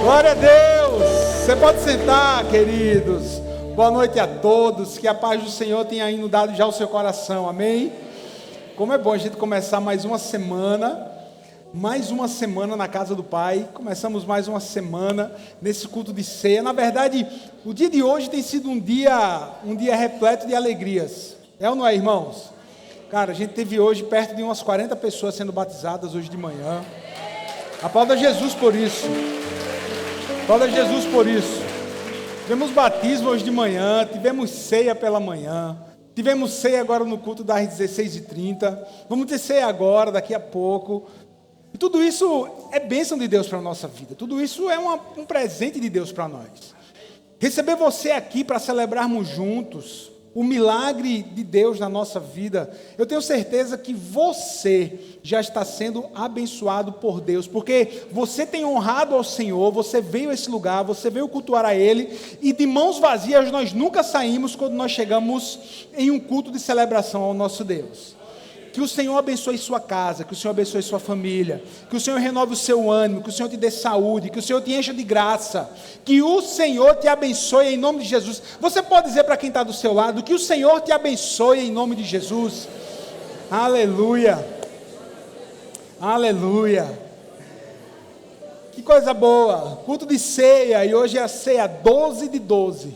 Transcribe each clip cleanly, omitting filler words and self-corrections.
Glória a Deus! Você pode sentar, queridos. Boa noite a todos. Que a paz do Senhor tenha inundado já o seu coração. Amém? Como é bom a gente começar mais uma semana na casa do Pai. Começamos mais uma semana nesse culto de ceia. Na verdade, o dia de hoje tem sido um dia repleto de alegrias. É ou não é, irmãos? Cara, a gente teve hoje perto de umas 40 pessoas sendo batizadas hoje de manhã. Aplauda Jesus por isso. Aplauda Jesus por isso. Tivemos batismo hoje de manhã, tivemos ceia pela manhã, tivemos ceia agora no culto das 16h30, vamos ter ceia agora, daqui a pouco. E tudo isso é bênção de Deus para a nossa vida, tudo isso é um presente de Deus para nós. Receber você aqui para celebrarmos juntos o milagre de Deus na nossa vida, eu tenho certeza que você já está sendo abençoado por Deus, porque você tem honrado ao Senhor, você veio a esse lugar, você veio cultuar a Ele, e de mãos vazias nós nunca saímos quando nós chegamos em um culto de celebração ao nosso Deus. Que o Senhor abençoe sua casa, que o Senhor abençoe sua família, que o Senhor renove o seu ânimo, que o Senhor te dê saúde, que o Senhor te encha de graça, que o Senhor te abençoe em nome de Jesus. Você pode dizer para quem está do seu lado, que o Senhor te abençoe em nome de Jesus. Aleluia, aleluia, que coisa boa, culto de ceia, e hoje é a ceia 12 de 12,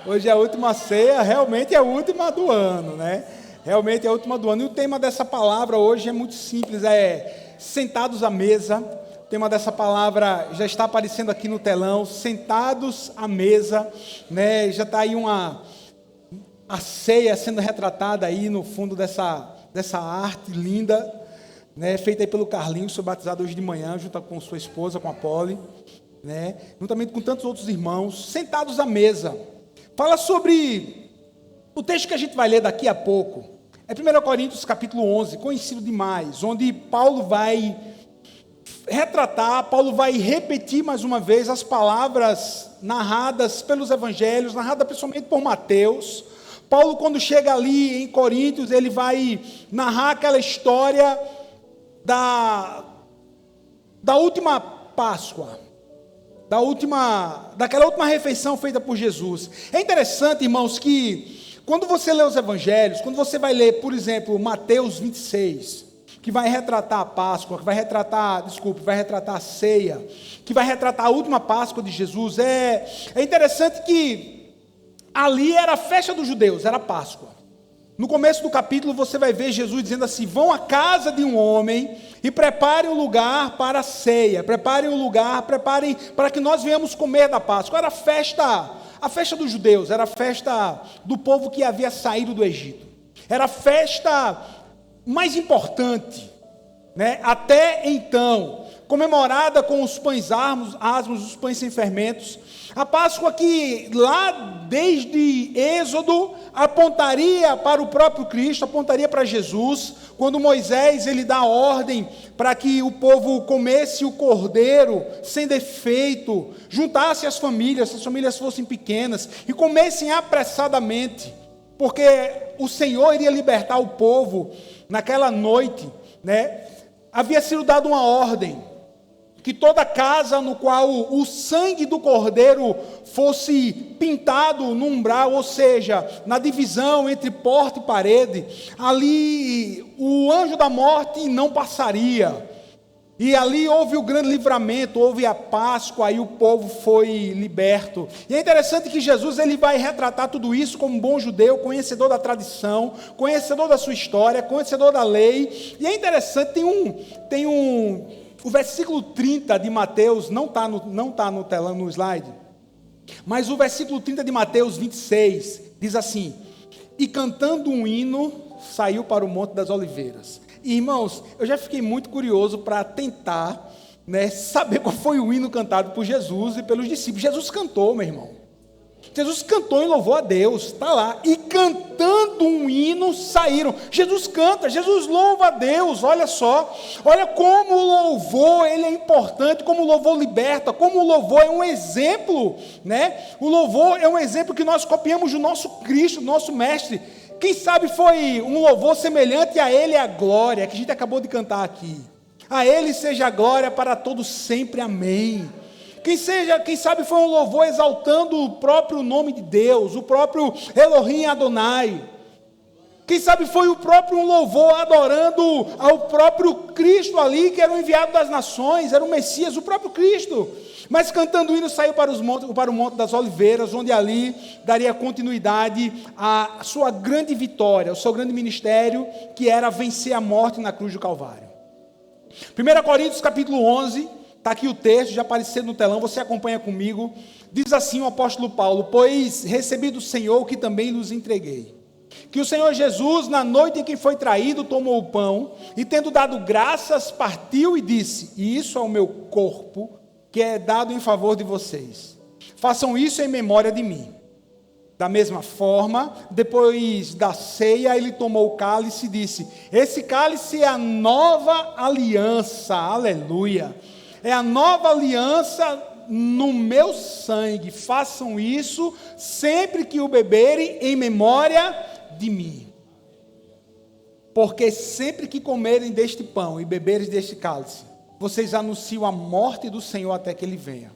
hoje é a última ceia, realmente é a última do ano, né? Realmente é a última do ano. E o tema dessa palavra hoje é muito simples, é sentados à mesa. O tema dessa palavra já está aparecendo aqui no telão, sentados à mesa, né? Já está aí a ceia sendo retratada aí no fundo dessa arte linda, né? Feita aí pelo Carlinhos, foi batizado hoje de manhã, junto com sua esposa, com a Polly, né? Juntamente com tantos outros irmãos, sentados à mesa. Fala sobre o texto que a gente vai ler daqui a pouco é 1 Coríntios capítulo 11, conhecido demais, onde Paulo vai retratar, Paulo vai repetir mais uma vez as palavras narradas pelos evangelhos, narradas principalmente por Mateus. Paulo, quando chega ali em Coríntios, ele vai narrar aquela história da última Páscoa, daquela última refeição feita por Jesus. É interessante, irmãos, que quando você lê os evangelhos, quando você vai ler, por exemplo, Mateus 26, que vai retratar a Páscoa, vai retratar a ceia, que vai retratar a última Páscoa de Jesus, é interessante que ali era a festa dos judeus, era a Páscoa. No começo do capítulo você vai ver Jesus dizendo assim: vão à casa de um homem e preparem um lugar para a ceia, preparem para que nós venhamos comer da Páscoa. Era a festa dos judeus, era a festa do povo que havia saído do Egito. Era a festa mais importante, né? Até então, comemorada com os pães asmos, os pães sem fermentos. A Páscoa que lá desde Êxodo apontaria para o próprio Cristo, apontaria para Jesus, quando Moisés ele dá ordem para que o povo comesse o cordeiro sem defeito, juntasse as famílias, se as famílias fossem pequenas, e comessem apressadamente, porque o Senhor iria libertar o povo naquela noite, né? Havia sido dada uma ordem, que toda casa no qual o sangue do cordeiro fosse pintado no umbral, ou seja, na divisão entre porta e parede, ali o anjo da morte não passaria. E ali houve o grande livramento, houve a Páscoa, aí o povo foi liberto. E é interessante que Jesus ele vai retratar tudo isso como um bom judeu, conhecedor da tradição, conhecedor da sua história, conhecedor da lei. E é interessante, o versículo 30 de Mateus, não está no telão, no slide, mas o versículo 30 de Mateus 26, diz assim: e cantando um hino, saiu para o Monte das Oliveiras. E, irmãos, eu já fiquei muito curioso para tentar, né, saber qual foi o hino cantado por Jesus e pelos discípulos. Jesus cantou, meu irmão. Jesus cantou e louvou a Deus, está lá, e cantando um hino saíram. Jesus canta, Jesus louva a Deus, olha só, olha como o louvor ele é importante, como o louvor liberta, como o louvor é um exemplo, né? O louvor é um exemplo que nós copiamos do nosso Cristo, do nosso Mestre. Quem sabe foi um louvor semelhante a Ele a glória, que a gente acabou de cantar aqui. A Ele seja a glória para todos sempre, amém. Quem sabe foi um louvor exaltando o próprio nome de Deus, o próprio Elohim Adonai. Quem sabe foi o próprio louvor adorando ao próprio Cristo ali, que era o enviado das nações, era o Messias, o próprio Cristo. Mas cantando hino saiu para o Monte das Oliveiras, onde ali daria continuidade à sua grande vitória, ao seu grande ministério, que era vencer a morte na cruz do Calvário. 1 Coríntios capítulo 11, está aqui o texto, já apareceu no telão, você acompanha comigo. Diz assim o apóstolo Paulo: pois recebi do Senhor o que também lhes entreguei. Que o Senhor Jesus, na noite em que foi traído, tomou o pão e, tendo dado graças, partiu e disse: e isso é o meu corpo, que é dado em favor de vocês. Façam isso em memória de mim. Da mesma forma, depois da ceia, ele tomou o cálice e disse: esse cálice é a nova aliança, aleluia, é a nova aliança no meu sangue. Façam isso sempre que o beberem em memória de mim. Porque sempre que comerem deste pão e beberem deste cálice, vocês anunciam a morte do Senhor até que ele venha.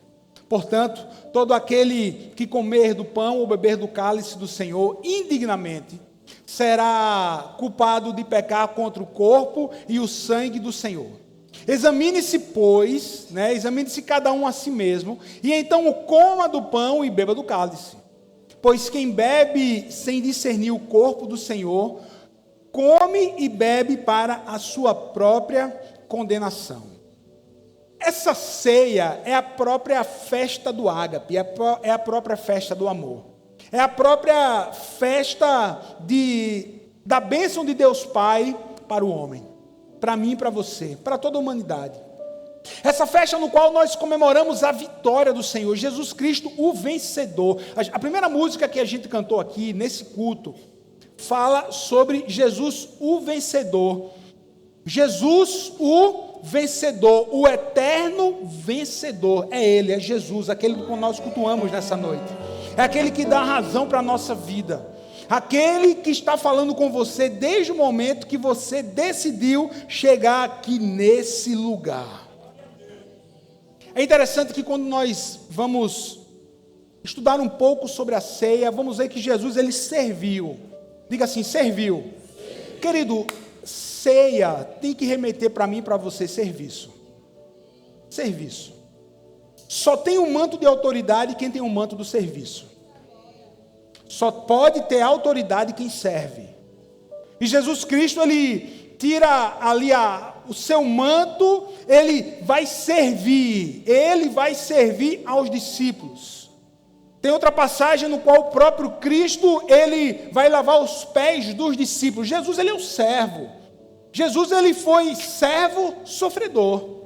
Portanto, todo aquele que comer do pão ou beber do cálice do Senhor indignamente, será culpado de pecar contra o corpo e o sangue do Senhor. Examine-se, pois, examine-se cada um a si mesmo, e então coma do pão e beba do cálice. Pois quem bebe sem discernir o corpo do Senhor, come e bebe para a sua própria condenação. Essa ceia é a própria festa do ágape, é a própria festa do amor. É a própria festa da bênção de Deus Pai para o homem, para mim e para você, para toda a humanidade. Essa festa no qual nós comemoramos a vitória do Senhor, Jesus Cristo, o vencedor. A primeira música que a gente cantou aqui, nesse culto, fala sobre Jesus, o vencedor. Jesus, o vencedor, o eterno vencedor. É Ele, é Jesus, aquele que nós cultuamos nessa noite. É aquele que dá razão para a nossa vida. Aquele que está falando com você desde o momento que você decidiu chegar aqui nesse lugar. É interessante que quando nós vamos estudar um pouco sobre a ceia, vamos ver que Jesus, ele serviu. Diga assim, serviu. Querido, ceia tem que remeter para mim e para você serviço. Serviço. Só tem um manto de autoridade quem tem um manto do serviço. Só pode ter autoridade quem serve. E Jesus Cristo, ele tira ali o seu manto, ele vai servir aos discípulos. Tem outra passagem no qual o próprio Cristo, ele vai lavar os pés dos discípulos. Jesus, ele é um servo. Jesus, ele foi servo sofredor.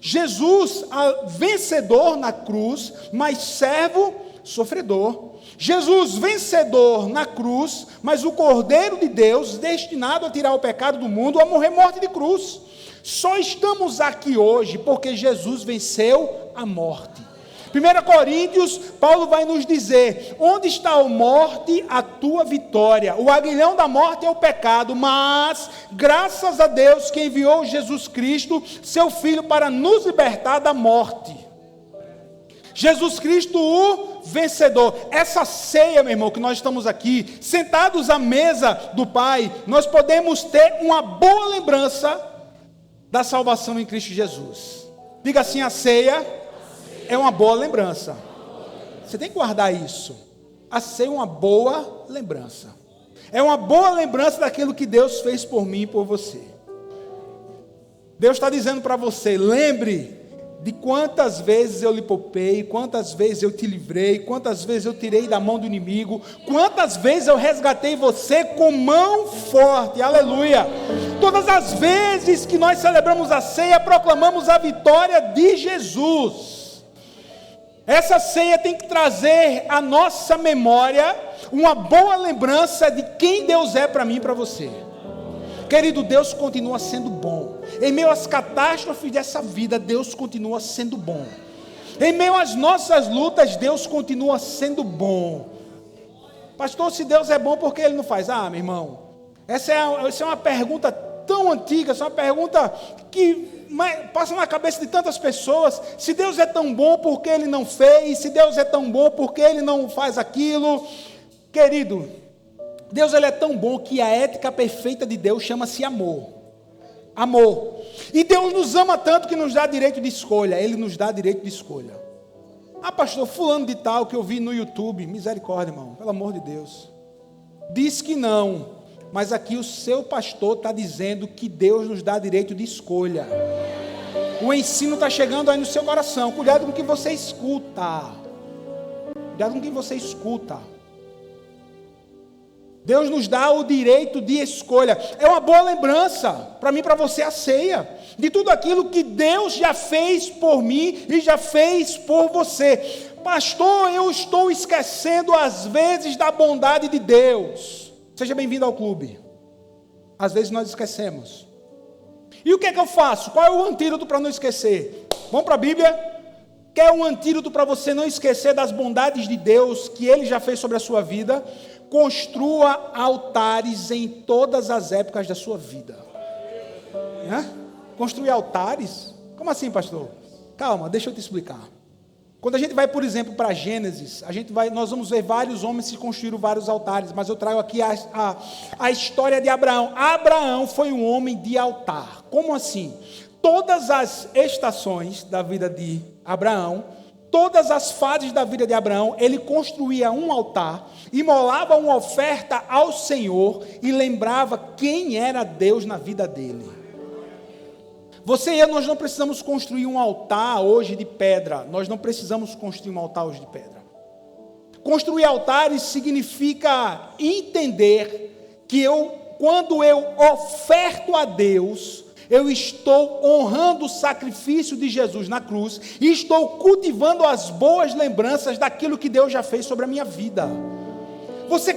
Jesus, vencedor na cruz, mas servo sofredor. Jesus, vencedor na cruz, mas o Cordeiro de Deus, destinado a tirar o pecado do mundo, a morrer morte de cruz. Só estamos aqui hoje porque Jesus venceu a morte. 1 Coríntios, Paulo vai nos dizer: onde está a morte, a tua vitória? O aguilhão da morte é o pecado, mas graças a Deus que enviou Jesus Cristo, seu Filho, para nos libertar da morte. Jesus Cristo, o vencedor. Essa ceia, meu irmão, que nós estamos aqui, sentados à mesa do Pai, nós podemos ter uma boa lembrança da salvação em Cristo Jesus. Diga assim: a ceia é uma boa lembrança. Você tem que guardar isso. A ceia é uma boa lembrança. É uma boa lembrança daquilo que Deus fez por mim e por você. Deus está dizendo para você: lembre de quantas vezes eu lhe poupei, quantas vezes eu te livrei, quantas vezes eu tirei da mão do inimigo, quantas vezes eu resgatei você com mão forte, aleluia. Todas as vezes que nós celebramos a ceia, proclamamos a vitória de Jesus. Essa ceia tem que trazer à nossa memória uma boa lembrança de quem Deus é para mim e para você. Querido, Deus continua sendo bom. Em meio às catástrofes dessa vida, Deus continua sendo bom. Em meio às nossas lutas, Deus continua sendo bom. Pastor, se Deus é bom, por que Ele não faz? Meu irmão, essa é uma pergunta tão antiga, essa é uma pergunta que passa na cabeça de tantas pessoas: se Deus é tão bom, por que Ele não fez? Se Deus é tão bom, por que Ele não faz aquilo? Querido, Deus ele é tão bom que a ética perfeita de Deus chama-se amor. Amor. E Deus nos ama tanto que nos dá direito de escolha. Ele nos dá direito de escolha. Ah, pastor, fulano de tal que eu vi no YouTube, misericórdia, irmão, pelo amor de Deus. Diz que não, mas aqui o seu pastor está dizendo que Deus nos dá direito de escolha. O ensino está chegando aí no seu coração. Cuidado com o que você escuta. Cuidado com o que você escuta. Deus nos dá o direito de escolha. É uma boa lembrança para mim e para você a ceia, de tudo aquilo que Deus já fez por mim e já fez por você. Pastor, eu estou esquecendo às vezes da bondade de Deus. Seja bem-vindo ao clube. Às vezes nós esquecemos. E o que é que eu faço? Qual é o antídoto para não esquecer? Vamos para a Bíblia? Quer um antídoto para você não esquecer das bondades de Deus que Ele já fez sobre a sua vida? Construa altares em todas as épocas da sua vida. Construir altares? Como assim, pastor? Calma, deixa eu te explicar. Quando a gente vai, por exemplo, para Gênesis, nós vamos ver vários homens que construíram vários altares, mas eu trago aqui a história de Abraão. Abraão foi um homem de altar. Como assim? Todas as estações da vida de Abraão, todas as fases da vida de Abraão, ele construía um altar, imolava uma oferta ao Senhor e lembrava quem era Deus na vida dele. Você e eu, nós não precisamos construir um altar hoje de pedra. Nós não precisamos construir um altar hoje de pedra. Construir altares significa entender que quando eu oferto a Deus, eu estou honrando o sacrifício de Jesus na cruz e estou cultivando as boas lembranças daquilo que Deus já fez sobre a minha vida. Você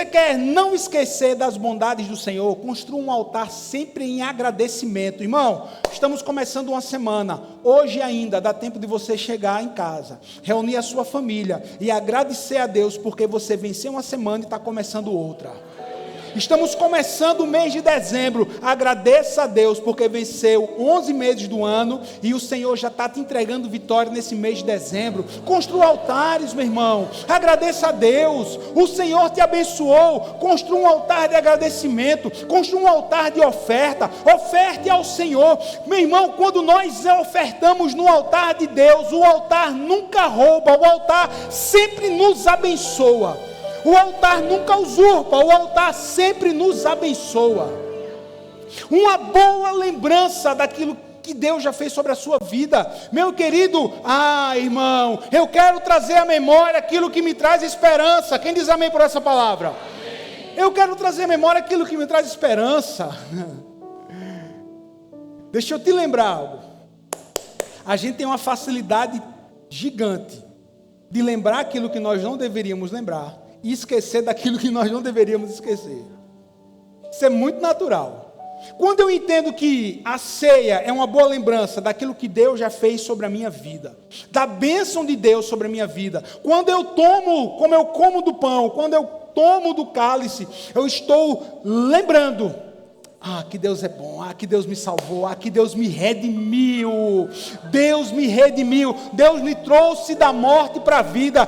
quer não esquecer das bondades do Senhor? Construa um altar sempre em agradecimento. Irmão, estamos começando uma semana. Hoje ainda dá tempo de você chegar em casa, reunir a sua família e agradecer a Deus porque você venceu uma semana e está começando outra. Estamos começando o mês de dezembro. Agradeça a Deus porque venceu 11 meses do ano e o Senhor já está te entregando vitória nesse mês de dezembro. Construa altares, meu irmão. Agradeça a Deus. O Senhor te abençoou. Construa um altar de agradecimento. Construa um altar de oferta. Oferte ao Senhor. Meu irmão, quando nós ofertamos no altar de Deus, o altar nunca rouba. O altar sempre nos abençoa. O altar nunca usurpa, o altar sempre nos abençoa. Uma boa lembrança daquilo que Deus já fez sobre a sua vida. Meu querido, irmão, eu quero trazer à memória aquilo que me traz esperança. Quem diz amém por essa palavra? Amém. Eu quero trazer à memória aquilo que me traz esperança. Deixa eu te lembrar algo. A gente tem uma facilidade gigante de lembrar aquilo que nós não deveríamos lembrar e esquecer daquilo que nós não deveríamos esquecer. Isso é muito natural. Quando eu entendo que a ceia é uma boa lembrança daquilo que Deus já fez sobre a minha vida, da bênção de Deus sobre a minha vida, quando eu tomo, como eu como do pão, quando eu tomo do cálice, eu estou lembrando, que Deus é bom, que Deus me salvou, que Deus me redimiu, Deus me trouxe da morte para a vida.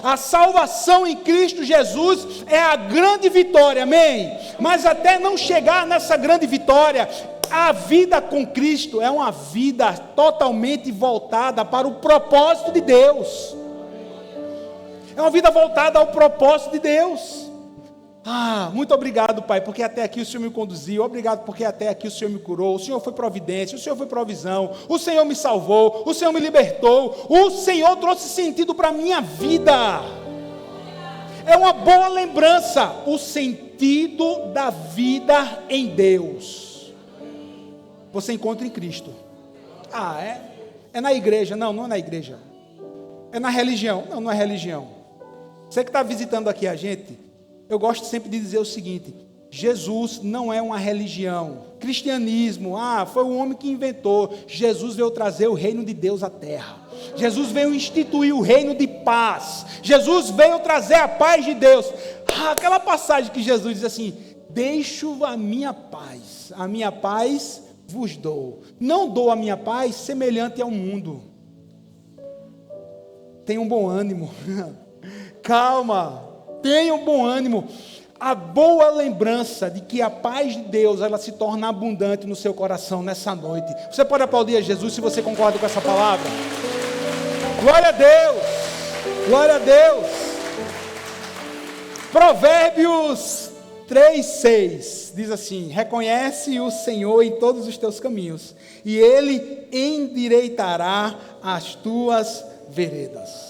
A salvação em Cristo Jesus é a grande vitória, amém? Mas até não chegar nessa grande vitória, a vida com Cristo é uma vida totalmente voltada para o propósito de Deus. É uma vida voltada ao propósito de Deus. Muito obrigado, Pai, porque até aqui o Senhor me conduziu. Obrigado porque até aqui o Senhor me curou. O Senhor foi providência, o Senhor foi provisão. O Senhor me salvou, o Senhor me libertou. O Senhor trouxe sentido para a minha vida. É uma boa lembrança, o sentido da vida em Deus. Você encontra em Cristo. É na igreja? Não, não é na igreja. É na religião? Não, não é religião. Você que está visitando aqui a gente, eu gosto sempre de dizer o seguinte: Jesus não é uma religião. Cristianismo, foi o homem que inventou. Jesus veio trazer o reino de Deus à terra. Jesus veio instituir o reino de paz. Jesus veio trazer a paz de Deus. Aquela passagem que Jesus diz assim: deixo a minha paz vos dou. Não dou a minha paz semelhante ao mundo. Tenham bom ânimo. Calma. Tenham bom ânimo. A boa lembrança de que a paz de Deus, ela se torna abundante no seu coração nessa noite. Você pode aplaudir a Jesus se você concorda com essa palavra? Glória a Deus. Glória a Deus. Provérbios 3:6 diz assim: reconhece o Senhor em todos os teus caminhos, e Ele endireitará as tuas veredas.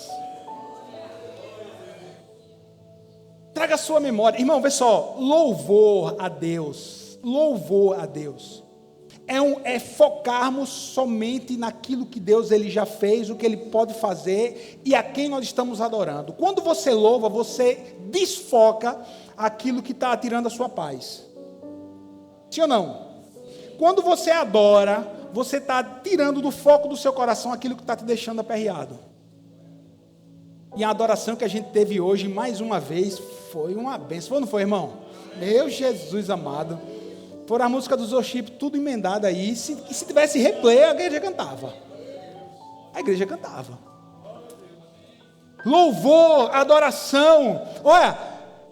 Traga a sua memória, irmão, vê só, louvor a Deus, é focarmos somente naquilo que Deus ele já fez, o que Ele pode fazer e a quem nós estamos adorando. Quando você louva, você desfoca aquilo que está tirando a sua paz. Sim ou não? Quando você adora, você está tirando do foco do seu coração aquilo que está te deixando aperreado. E a adoração que a gente teve hoje, mais uma vez, foi uma bênção. Foi ou não foi, irmão? Meu Jesus amado. Por a música dos worship, tudo emendado aí. Se tivesse replay, a igreja cantava. Louvor, adoração. Olha,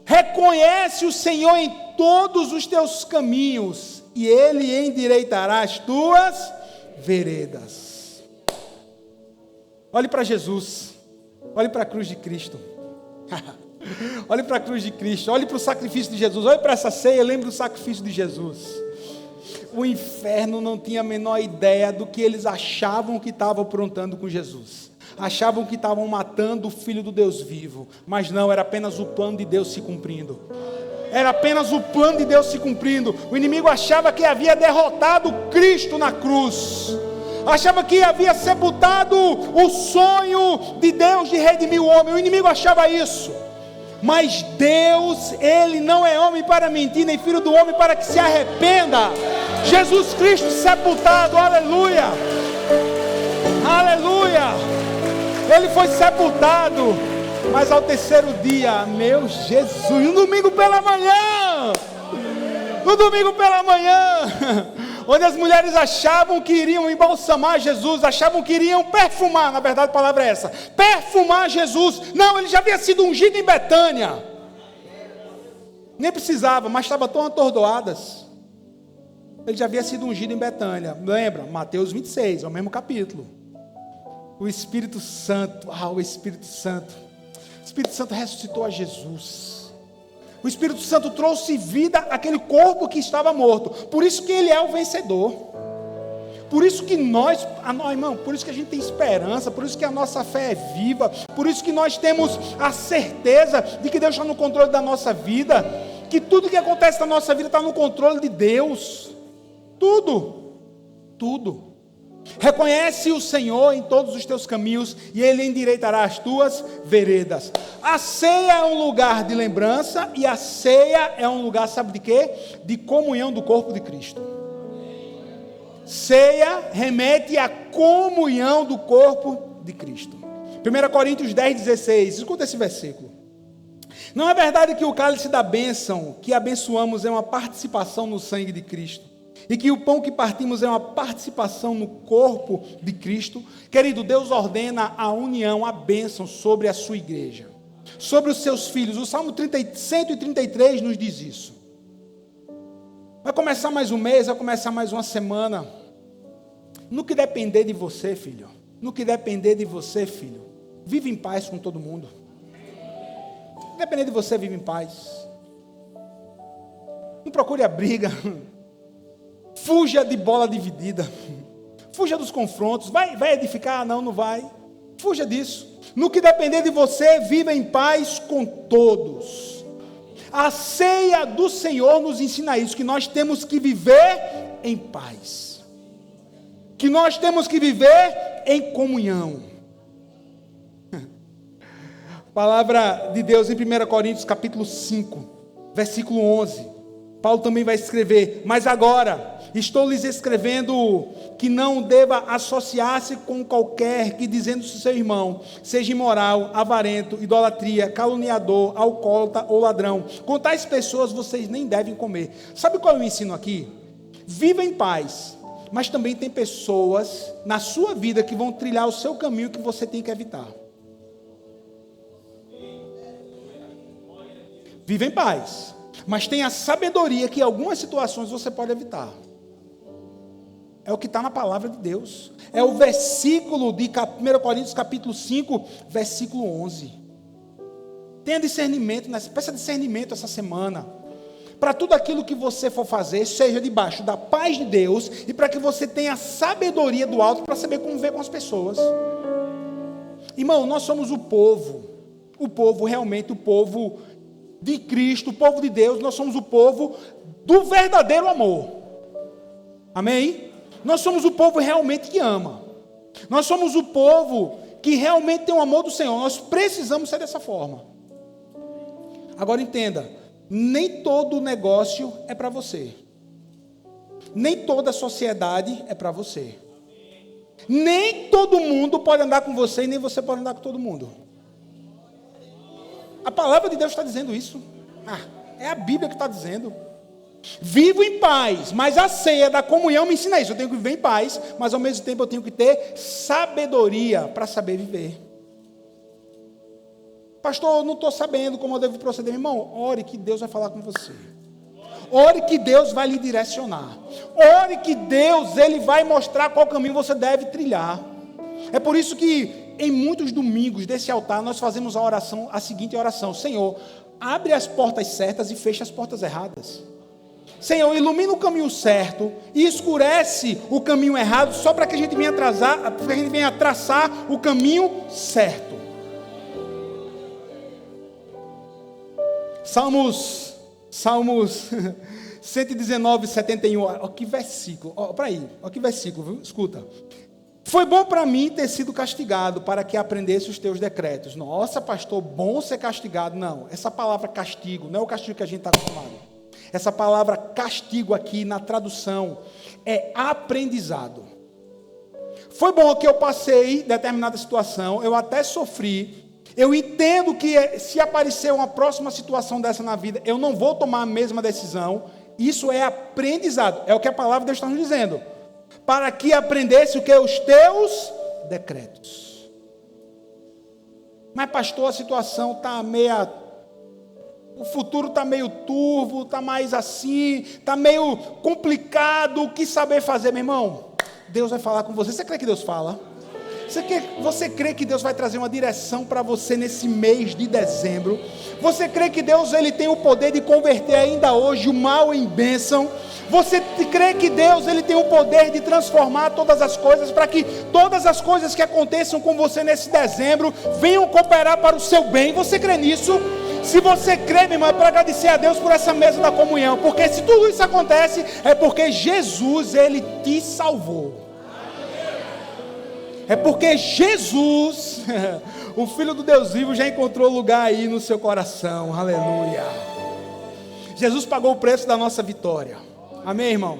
reconhece o Senhor em todos os teus caminhos, e Ele endireitará as tuas veredas. Olhe para Jesus. Olhe para a cruz de Cristo. Olhe para a cruz de Cristo. Olhe para o sacrifício de Jesus. Olhe para essa ceia. Lembre do sacrifício de Jesus. O inferno não tinha a menor ideia do que eles achavam que estavam aprontando com Jesus. Achavam que estavam matando o Filho do Deus vivo. Mas não, era apenas o plano de Deus se cumprindo. Era apenas o plano de Deus se cumprindo. O inimigo achava que havia derrotado Cristo na cruz. Achava que havia sepultado o sonho de Deus de redimir o homem. O inimigo achava isso. Mas Deus, Ele não é homem para mentir, nem filho do homem para que se arrependa. Jesus Cristo sepultado, aleluia. Aleluia. Ele foi sepultado, mas ao terceiro dia, meu Jesus, no domingo pela manhã, onde as mulheres achavam que iriam embalsamar Jesus, achavam que iriam perfumar, na verdade a palavra é essa, perfumar Jesus. Não, ele já havia sido ungido em Betânia, nem precisava, mas estavam tão atordoadas. Ele já havia sido ungido em Betânia. Lembra? Mateus 26, é o mesmo capítulo. O Espírito Santo, o Espírito Santo ressuscitou a Jesus. O Espírito Santo trouxe vida àquele corpo que estava morto. Por isso que ele é o vencedor. Por isso que nós, irmão, por isso que a gente tem esperança, por isso que a nossa fé é viva, por isso que nós temos a certeza de que Deus está no controle da nossa vida, que tudo que acontece na nossa vida está no controle de Deus. Tudo. Reconhece o Senhor em todos os teus caminhos, e Ele endireitará as tuas veredas. A ceia é um lugar de lembrança, e a ceia é um lugar, sabe de quê? De comunhão do corpo de Cristo. Ceia remete à comunhão do corpo de Cristo. 1 Coríntios 10:16, escuta esse versículo. Não é verdade que o cálice da bênção que abençoamos é uma participação no sangue de Cristo, e que o pão que partimos é uma participação no corpo de Cristo? Querido, Deus ordena a união, a bênção sobre a sua igreja, sobre os seus filhos. O Salmo 133 nos diz isso. Vai começar mais um mês, vai começar mais uma semana. No que depender de você, filho, vive em paz com todo mundo. No que depender de você, vive em paz. Não procure a briga. Fuja de bola dividida. Fuja dos confrontos. Vai edificar? Não vai. Fuja disso. No que depender de você, viva em paz com todos. A ceia do Senhor nos ensina isso, que nós temos que viver em paz. Que nós temos que viver em comunhão. Palavra de Deus em 1 Coríntios capítulo 5, versículo 11. Paulo também vai escrever: mas agora estou lhes escrevendo que não deva associar-se com qualquer que, dizendo-se seu irmão, seja imoral, avarento, idolatria, caluniador, alcoólatra ou ladrão. Com tais pessoas vocês nem devem comer. Sabe qual é o ensino aqui? Viva em paz Mas também tem pessoas na sua vida que vão trilhar o seu caminho que você tem que evitar. Viva em paz, mas tenha sabedoria que em algumas situações você pode evitar. É o que está na palavra de Deus. É o versículo de 1 Coríntios capítulo 5, versículo 11. Tenha discernimento, peça discernimento essa semana. Para tudo aquilo que você for fazer, seja debaixo da paz de Deus e para que você tenha sabedoria do alto para saber conviver com as pessoas. Irmão, nós somos o povo realmente, o povo de Cristo, o povo de Deus, nós somos o povo do verdadeiro amor. Amém? Nós somos o povo realmente que ama. Nós somos o povo que realmente tem o amor do Senhor. Nós precisamos ser dessa forma. Agora entenda, nem todo negócio é para você. Nem toda sociedade é para você. Nem todo mundo pode andar com você e nem você pode andar com todo mundo. A palavra de Deus está dizendo isso. É a Bíblia que está dizendo. Vivo em paz, mas a ceia da comunhão me ensina isso. Eu tenho que viver em paz, mas ao mesmo tempo eu tenho que ter sabedoria para saber viver. Pastor, eu não estou sabendo como eu devo proceder. Irmão, ore que Deus vai falar com você. Ore que Deus vai lhe direcionar. Ore que Deus, Ele vai mostrar qual caminho você deve trilhar. É por isso que em muitos domingos desse altar nós fazemos a seguinte oração: Senhor, abre as portas certas e fecha as portas erradas. Senhor, ilumina o caminho certo e escurece o caminho errado, só para que a gente venha traçar o caminho certo. Salmos 119, 71. Olha que versículo. Olha que versículo, viu? Escuta. Foi bom para mim ter sido castigado, para que aprendesse os teus decretos. Nossa, pastor, bom ser castigado. Não, essa palavra castigo não é o castigo que a gente está acostumado. Essa palavra castigo aqui na tradução é aprendizado. Foi bom que eu passei determinada situação, eu até sofri. Eu entendo que se aparecer uma próxima situação dessa na vida, eu não vou tomar a mesma decisão. Isso é aprendizado, é o que a palavra de Deus está nos dizendo. Para que aprendesse o que? Os teus decretos. Mas pastor, a situação está meia... O futuro está meio turvo, está mais assim, está meio complicado. O que saber fazer, meu irmão? Deus vai falar com você. Você crê que Deus fala? Você crê que Deus vai trazer uma direção para você nesse mês de dezembro? Você crê que Deus ele tem o poder de converter ainda hoje o mal em bênção? Você crê que Deus ele tem o poder de transformar todas as coisas para que todas as coisas que aconteçam com você nesse dezembro venham cooperar para o seu bem? Você crê nisso? Se você crê, meu irmão, é para agradecer a Deus por essa mesa da comunhão, porque se tudo isso acontece, é porque Jesus, Ele te salvou. É porque Jesus, o Filho do Deus vivo, já encontrou lugar aí no seu coração, aleluia. Jesus pagou o preço da nossa vitória, amém, irmão?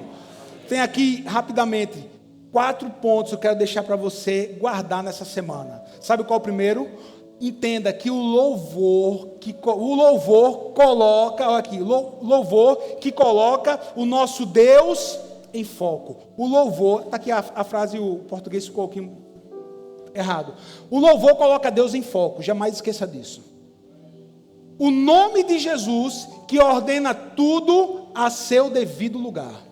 Tem aqui, rapidamente, 4 pontos que eu quero deixar para você guardar nessa semana. Sabe qual é o primeiro? Entenda que o louvor coloca, olha aqui, louvor que coloca o nosso Deus em foco. O louvor, está aqui a frase, o português ficou aqui errado. O louvor coloca Deus em foco, jamais esqueça disso. O nome de Jesus que ordena tudo a seu devido lugar.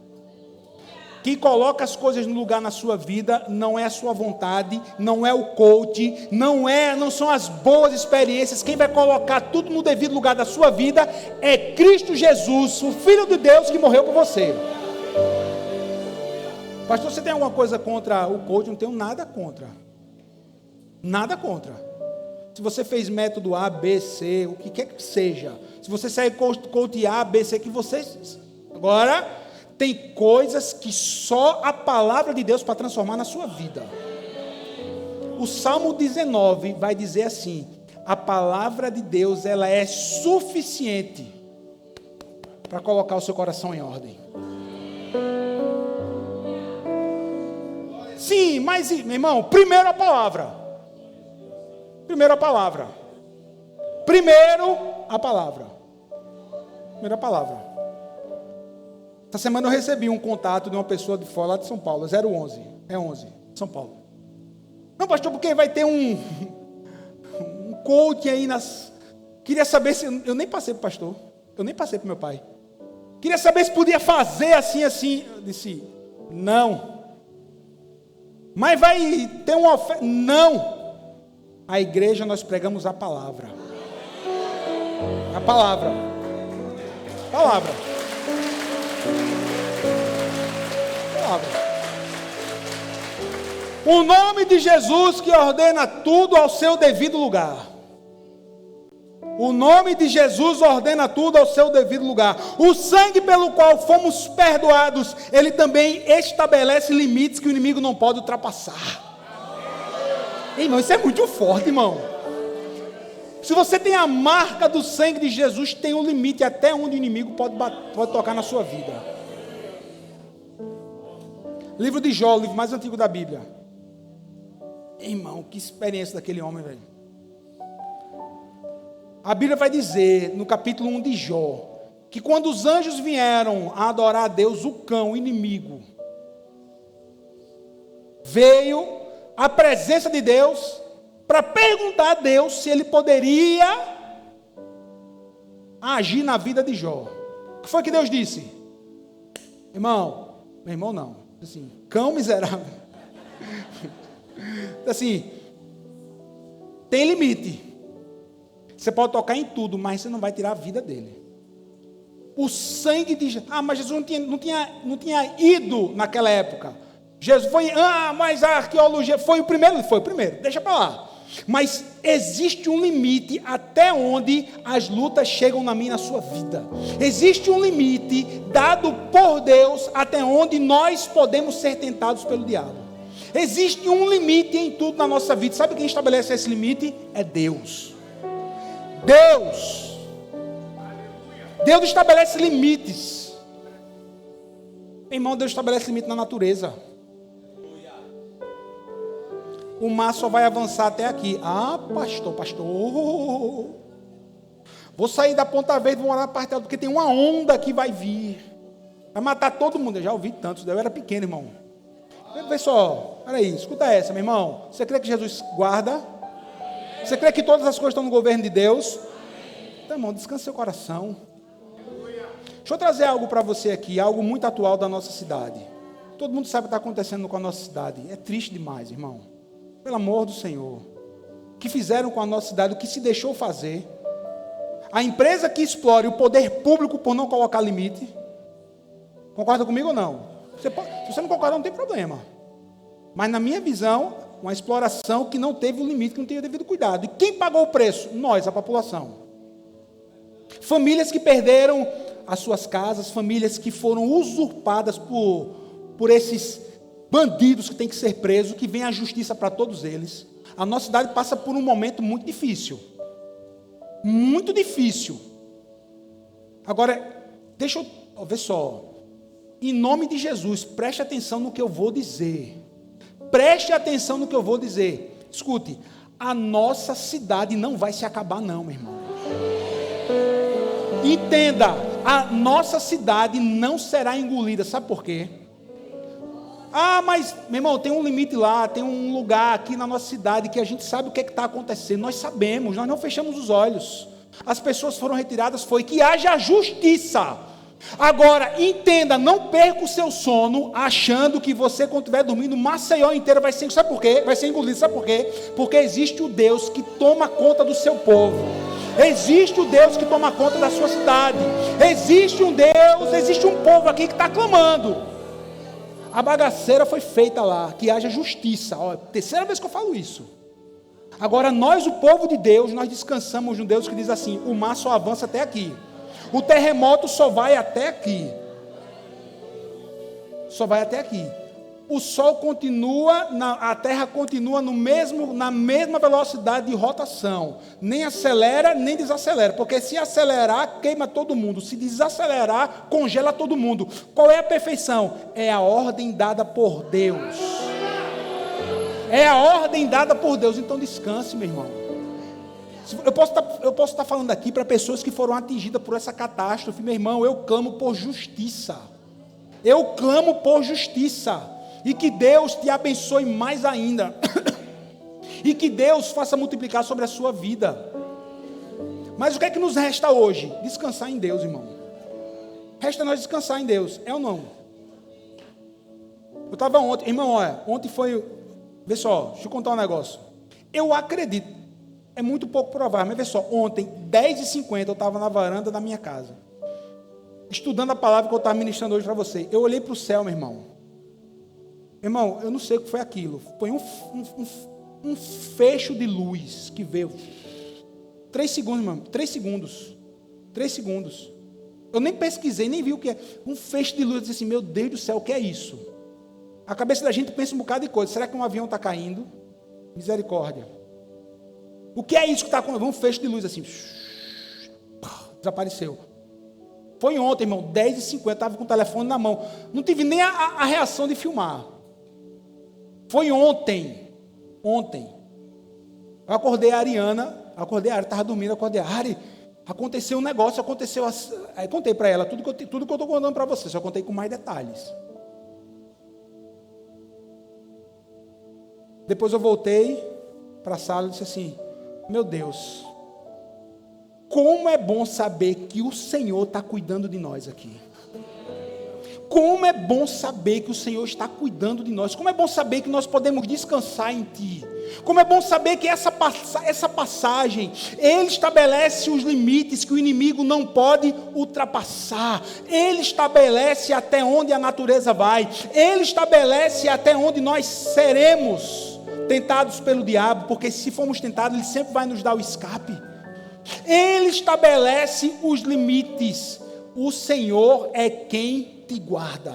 Quem coloca as coisas no lugar na sua vida não é a sua vontade, não é o coach, não são as boas experiências. Quem vai colocar tudo no devido lugar da sua vida é Cristo Jesus, o Filho de Deus que morreu por você. Pastor, você tem alguma coisa contra o coach? Não tenho nada contra. Nada contra. Se você fez método A, B, C, o que quer que seja, se você sair coach A, B, C, que você... Agora... Tem coisas que só a palavra de Deus para transformar na sua vida. O Salmo 19 vai dizer assim: a palavra de Deus ela é suficiente para colocar o seu coração em ordem. Sim, mas, meu irmão, primeiro a palavra. Primeiro a palavra. Primeiro a palavra. Essa semana eu recebi um contato de uma pessoa de fora, lá de São Paulo, 011, é 11, São Paulo. Não, pastor, porque vai ter um coach aí nas... Queria saber se... Eu nem passei para o pastor, eu nem passei para o meu pai. Queria saber se podia fazer assim, assim. Eu disse, não. Mas vai ter uma oferta? Não. A igreja nós pregamos a palavra. A palavra. Palavra. Palavra. O nome de Jesus que ordena tudo ao seu devido lugar. O nome de Jesus ordena tudo ao seu devido lugar. O sangue pelo qual fomos perdoados, ele também estabelece limites que o inimigo não pode ultrapassar. Irmão, isso é muito forte, irmão. Se você tem a marca do sangue de Jesus, tem um limite até onde o inimigo pode tocar na sua vida. Livro de Jó, o livro mais antigo da Bíblia. Irmão, que experiência daquele homem, velho. A Bíblia vai dizer, no capítulo 1 de Jó, que quando os anjos vieram a adorar a Deus, o cão, o inimigo, veio à presença de Deus para perguntar a Deus se ele poderia agir na vida de Jó. O que foi que Deus disse? Irmão, meu irmão não, assim, cão miserável, assim, tem limite. Você pode tocar em tudo, mas você não vai tirar a vida dele. O sangue de Jesus. Ah, mas Jesus não tinha ido naquela época. Jesus foi, mas a arqueologia foi o primeiro, deixa para lá. Mas existe um limite até onde as lutas chegam na minha e na sua vida. Existe um limite dado por Deus até onde nós podemos ser tentados pelo diabo. Existe um limite em tudo na nossa vida. Sabe quem estabelece esse limite? É Deus. Deus estabelece limites. Irmão, Deus estabelece limite na natureza. O mar só vai avançar até aqui. Ah, pastor. Vou sair da Ponta Verde, vou morar na parte alta, porque tem uma onda que vai vir. Vai matar todo mundo. Eu já ouvi tantos, eu era pequeno, irmão. Vê só, peraí, escuta essa, meu irmão. Você crê que Jesus guarda? Você crê que todas as coisas estão no governo de Deus? Então, irmão, descanse seu coração. Deixa eu trazer algo para você aqui, algo muito atual da nossa cidade. Todo mundo sabe o que está acontecendo com a nossa cidade. É triste demais, irmão. Pelo amor do Senhor. O que fizeram com a nossa cidade, o que se deixou fazer. A empresa que explore o poder público por não colocar limite. Concorda comigo ou não? Se você não concordar, não tem problema. Mas na minha visão, uma exploração que não teve o limite, que não teve o devido cuidado. E quem pagou o preço? Nós, a população. Famílias que perderam as suas casas, famílias que foram usurpadas por esses bandidos que têm que ser presos, que vem a justiça para todos eles. A nossa cidade passa por um momento muito difícil. Muito difícil. Agora, deixa eu ver só. Em nome de Jesus, preste atenção no que eu vou dizer. Preste atenção no que eu vou dizer. Escute, a nossa cidade não vai se acabar não, meu irmão. Entenda, a nossa cidade não será engolida. Sabe por quê? Ah, mas, meu irmão, tem um limite lá, tem um lugar aqui na nossa cidade que a gente sabe o que está acontecendo. Nós sabemos, nós não fechamos os olhos. As pessoas foram retiradas, foi que haja justiça. Agora, entenda, não perca o seu sono achando que você, quando estiver dormindo, Maceió inteira vai ser, sabe por quê? Vai ser engolido, sabe por quê? Porque existe o Deus que toma conta do seu povo. Existe o Deus que toma conta da sua cidade. Existe um Deus, existe um povo aqui que está clamando. A bagaceira foi feita lá, que haja justiça. Ó, terceira vez que eu falo isso. Agora nós, o povo de Deus, nós descansamos no Deus que diz assim: o mar só avança até aqui. O terremoto só vai até aqui. Só vai até aqui. O sol continua, a terra continua na mesma velocidade de rotação. Nem acelera, nem desacelera. Porque se acelerar, queima todo mundo. Se desacelerar, congela todo mundo. Qual é a perfeição? É a ordem dada por Deus. É a ordem dada por Deus. Então descanse, meu irmão. Eu posso estar falando aqui para pessoas que foram atingidas por essa catástrofe. Meu irmão, eu clamo por justiça. Eu clamo por justiça. E que Deus te abençoe mais ainda. E que Deus faça multiplicar sobre a sua vida. Mas o que é que nos resta hoje? Descansar em Deus, irmão. Resta nós descansar em Deus. É ou não? Eu estava ontem, irmão, olha, ontem foi... Vê só, deixa eu contar um negócio. Eu acredito, é muito pouco provável, mas vê só, ontem, 10h50, eu estava na varanda da minha casa, estudando a palavra que eu estava ministrando hoje para você. Eu olhei para o céu, meu irmão. Irmão, eu não sei o que foi aquilo. Foi um fecho de luz que veio. 3 segundos, irmão. 3 segundos. 3 segundos. Eu nem pesquisei, nem vi o que é. Um fecho de luz. Eu disse assim, meu Deus do céu, o que é isso? A cabeça da gente pensa um bocado de coisa. Será que um avião está caindo? Misericórdia. O que é isso que está acontecendo? Um fecho de luz assim. Desapareceu. Foi ontem, irmão, 10h50, estava com o telefone na mão. Não tive nem a reação de filmar. Foi ontem. Ontem. Eu acordei a Ariana, estava dormindo, acordei a Ari, aconteceu um negócio, aí contei para ela, tudo que eu estou contando para você, só contei com mais detalhes. Depois eu voltei para a sala e disse assim, meu Deus, como é bom saber que o Senhor está cuidando de nós aqui. Como é bom saber que o Senhor está cuidando de nós. Como é bom saber que nós podemos descansar em Ti. Como é bom saber que essa passagem, Ele estabelece os limites que o inimigo não pode ultrapassar. Ele estabelece até onde a natureza vai. Ele estabelece até onde nós seremos tentados pelo diabo. Porque se formos tentados, Ele sempre vai nos dar o escape. Ele estabelece os limites. O Senhor é quem te guarda.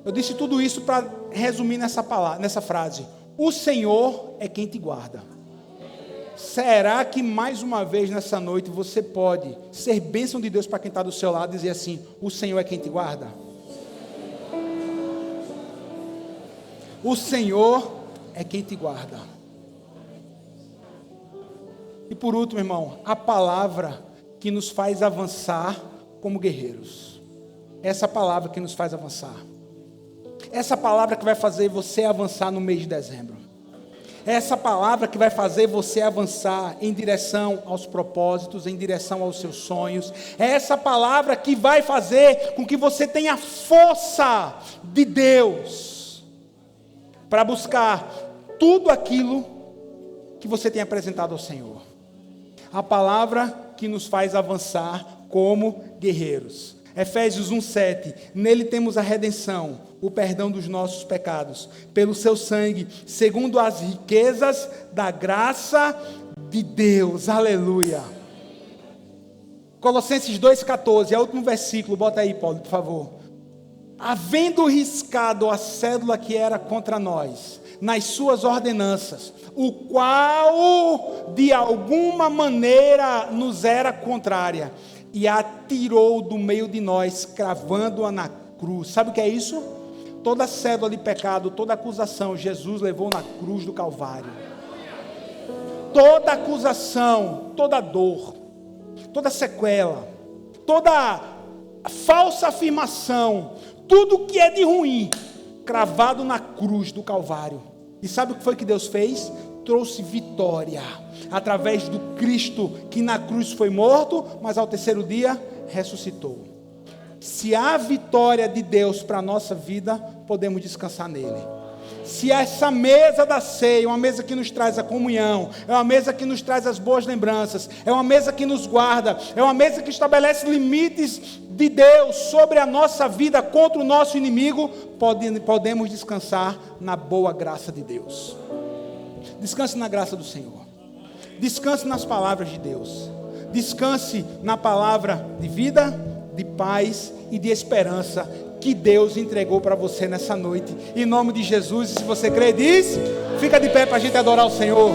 Eu disse tudo isso para resumir nessa frase. O Senhor é quem te guarda. Será que mais uma vez nessa noite você pode ser bênção de Deus para quem está do seu lado e dizer assim, o Senhor é quem te guarda? O Senhor é quem te guarda. E por último, irmão, a palavra que nos faz avançar como guerreiros. Essa palavra que nos faz avançar. Essa palavra que vai fazer você avançar no mês de dezembro. Essa palavra que vai fazer você avançar em direção aos propósitos, em direção aos seus sonhos. Essa palavra que vai fazer com que você tenha força de Deus para buscar tudo aquilo que você tem apresentado ao Senhor. A palavra que nos faz avançar como guerreiros. Efésios 1:7, nele temos a redenção, o perdão dos nossos pecados, pelo seu sangue, segundo as riquezas da graça de Deus, aleluia. Colossenses 2:14, é o último versículo, bota aí, Paulo, por favor. Havendo riscado a cédula que era contra nós, nas suas ordenanças, o qual de alguma maneira nos era contrária, e a tirou do meio de nós, cravando-a na cruz. Sabe o que é isso? Toda cédula de pecado, toda acusação, Jesus levou na cruz do Calvário. Toda acusação, toda dor, toda sequela, toda falsa afirmação, tudo que é de ruim, cravado na cruz do Calvário. E sabe o que foi que Deus fez? Trouxe vitória, através do Cristo, que na cruz foi morto, mas ao terceiro dia, ressuscitou. Se há vitória de Deus para a nossa vida, podemos descansar nele. Se essa mesa da ceia, uma mesa que nos traz a comunhão, é uma mesa que nos traz as boas lembranças, é uma mesa que nos guarda, é uma mesa que estabelece limites de Deus sobre a nossa vida contra o nosso inimigo, podemos descansar na boa graça de Deus. Descanse na graça do Senhor. Descanse nas palavras de Deus. Descanse na palavra de vida, de paz e de esperança que Deus entregou para você nessa noite. Em nome de Jesus, e se você crê, diz, fica de pé para a gente adorar o Senhor.